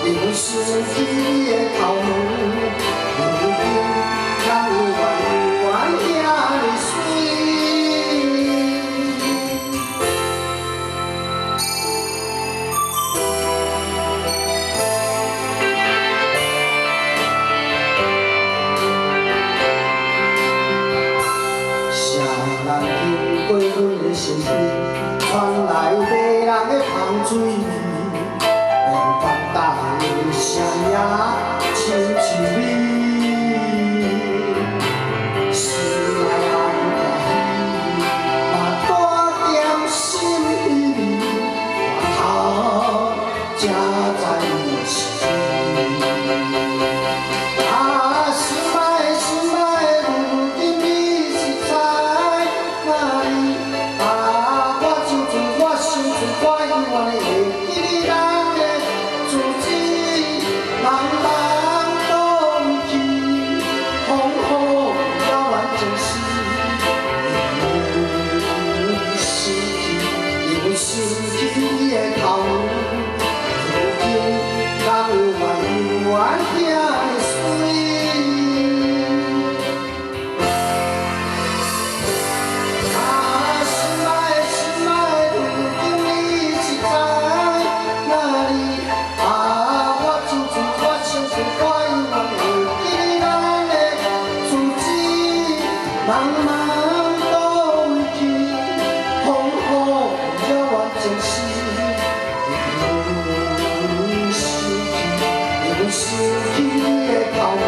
因为失去你的头毛，如今敢有怨遐尼水？谁人经过阮的身边，传来迷人的香水味，无法度的声也亲像你。心内暗喜，嘛带点心意味，回头才知你是你。啊，心爱的心爱的，如今你是在哪里？啊，我想出我想出我永远会记你人的足迹，茫茫倒位去，风雨遥远情丝，因为失去你的头毛，如今敢有怨遐尼水？啊，心爱的心爱的，如今你是在哪里？啊，我想出我永远会记咱的足迹，茫茫倒位去，风雨遥远情丝，因为失去你的头毛。